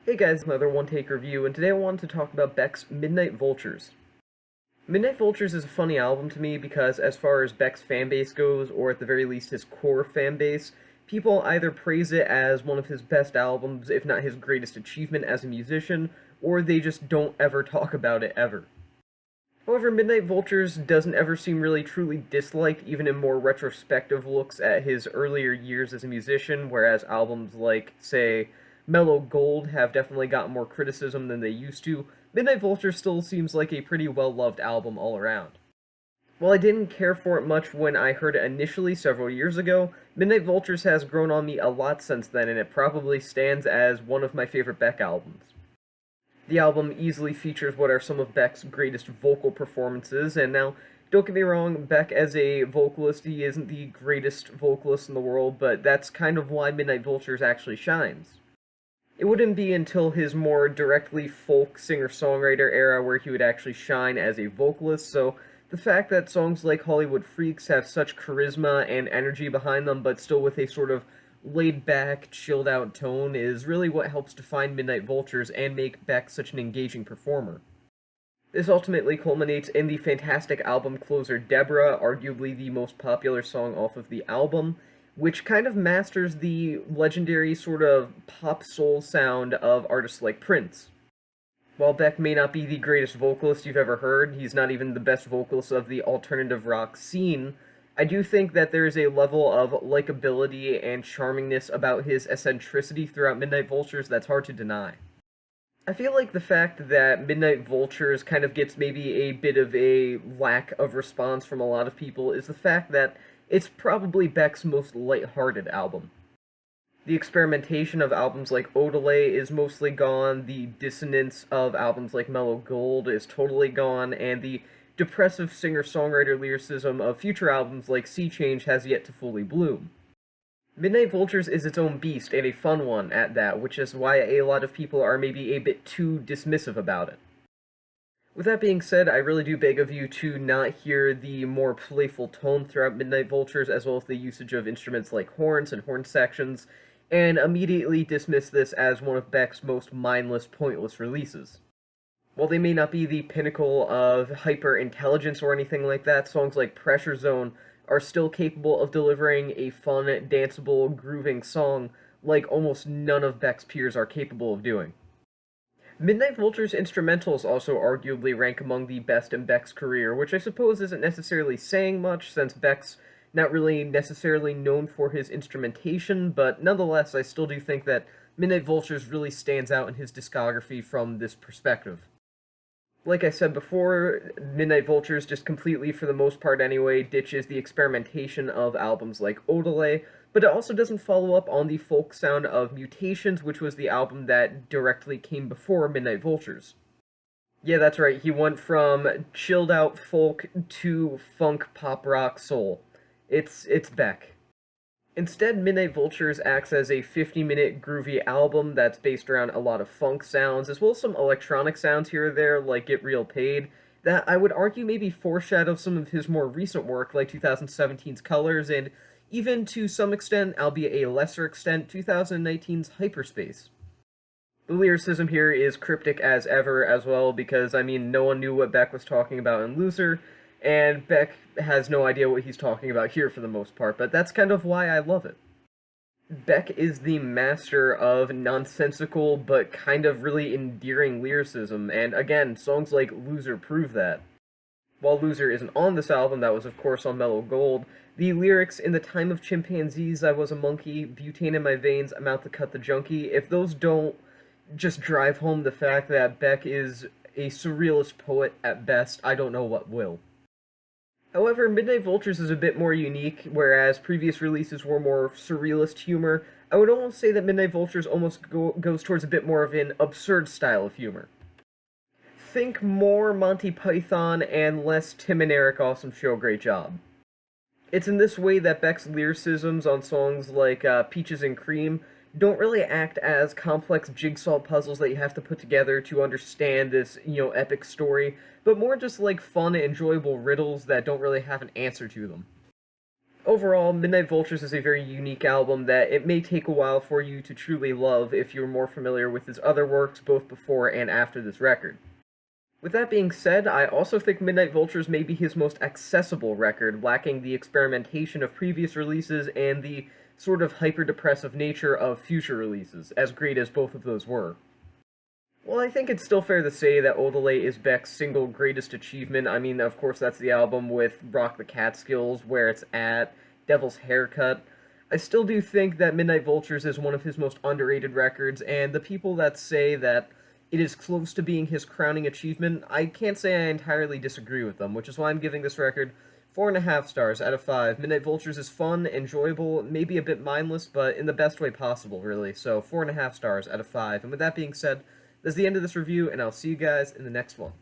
Hey guys, another one-take review, and today I wanted to talk about Beck's Midnite Vultures. Midnite Vultures is a funny album to me because as far as Beck's fanbase goes, or at the very least his core fanbase, people either praise it as one of his best albums, if not his greatest achievement as a musician, or they just don't ever talk about it ever. However, Midnite Vultures doesn't ever seem really truly disliked, even in more retrospective looks at his earlier years as a musician, whereas albums like, say, Mellow Gold have definitely gotten more criticism than they used to. Midnite Vultures still seems like a pretty well-loved album all around. While I didn't care for it much when I heard it initially several years ago, Midnite Vultures has grown on me a lot since then, and it probably stands as one of my favorite Beck albums. The album easily features what are some of Beck's greatest vocal performances, and now, don't get me wrong, Beck as a vocalist, he isn't the greatest vocalist in the world, but that's kind of why Midnite Vultures actually shines. It wouldn't be until his more directly folk singer-songwriter era where he would actually shine as a vocalist, so the fact that songs like Hollywood Freaks have such charisma and energy behind them, but still with a sort of laid-back, chilled-out tone is really what helps define Midnite Vultures and make Beck such an engaging performer. This ultimately culminates in the fantastic album closer Deborah, arguably the most popular song off of the album, which kind of masters the legendary sort of pop soul sound of artists like Prince. While Beck may not be the greatest vocalist you've ever heard, he's not even the best vocalist of the alternative rock scene, I do think that there is a level of likability and charmingness about his eccentricity throughout Midnite Vultures that's hard to deny. I feel like the fact that Midnite Vultures kind of gets maybe a bit of a lack of response from a lot of people is the fact that it's probably Beck's most lighthearted album. The experimentation of albums like Odelay is mostly gone, the dissonance of albums like Mellow Gold is totally gone, and the depressive singer-songwriter lyricism of future albums like Sea Change has yet to fully bloom. Midnite Vultures is its own beast, and a fun one at that, which is why a lot of people are maybe a bit too dismissive about it. With that being said, I really do beg of you to not hear the more playful tone throughout Midnite Vultures, as well as the usage of instruments like horns and horn sections, and immediately dismiss this as one of Beck's most mindless, pointless releases. While they may not be the pinnacle of hyper-intelligence or anything like that, songs like Pressure Zone are still capable of delivering a fun, danceable, grooving song like almost none of Beck's peers are capable of doing. Midnite Vultures' instrumentals also arguably rank among the best in Beck's career, which I suppose isn't necessarily saying much, since Beck's not really necessarily known for his instrumentation, but nonetheless, I still do think that Midnite Vultures really stands out in his discography from this perspective. Like I said before, Midnite Vultures just completely, for the most part anyway, ditches the experimentation of albums like Odelay, but it also doesn't follow up on the folk sound of Mutations, which was the album that directly came before Midnite Vultures. Yeah, that's right, he went from chilled-out folk to funk pop rock soul. It's Beck. Instead, Midnite Vultures acts as a 50-minute groovy album that's based around a lot of funk sounds, as well as some electronic sounds here or there, like Get Real Paid, that I would argue maybe foreshadow some of his more recent work, like 2017's Colors, and even to some extent, albeit a lesser extent, 2019's Hyperspace. The lyricism here is cryptic as ever as well, because, I mean, no one knew what Beck was talking about in Loser, and Beck has no idea what he's talking about here for the most part, but that's kind of why I love it. Beck is the master of nonsensical but kind of really endearing lyricism, and again, songs like Loser prove that. While Loser isn't on this album, that was of course on Mellow Gold, the lyrics "In the time of chimpanzees I was a monkey, butane in my veins, I'm out to cut the junkie," if those don't just drive home the fact that Beck is a surrealist poet at best, I don't know what will. However, Midnite Vultures is a bit more unique, whereas previous releases were more surrealist humor. I would almost say that Midnite Vultures almost goes towards a bit more of an absurd style of humor. Think more Monty Python and less Tim and Eric Awesome Show Great Job. It's in this way that Beck's lyricisms on songs like Peaches and Cream don't really act as complex jigsaw puzzles that you have to put together to understand this, epic story, but more just like fun, enjoyable riddles that don't really have an answer to them. overall, Midnite Vultures is a very unique album that it may take a while for you to truly love if you're more familiar with his other works both before and after this record. With that being said, I also think Midnite Vultures may be his most accessible record, lacking the experimentation of previous releases and the sort of hyper-depressive nature of future releases, as great as both of those were. Well, I think it's still fair to say that Odelay is Beck's single greatest achievement. I mean, of course, that's the album with Rock the Catskills, Where It's At, Devil's Haircut. I still do think that Midnite Vultures is one of his most underrated records, and the people that say that it is close to being his crowning achievement, I can't say I entirely disagree with them, which is why I'm giving this record 4.5 stars out of 5. Midnite Vultures is fun, enjoyable, maybe a bit mindless, but in the best way possible, really. So 4.5 stars out of 5. And with that being said, that's the end of this review, and I'll see you guys in the next one.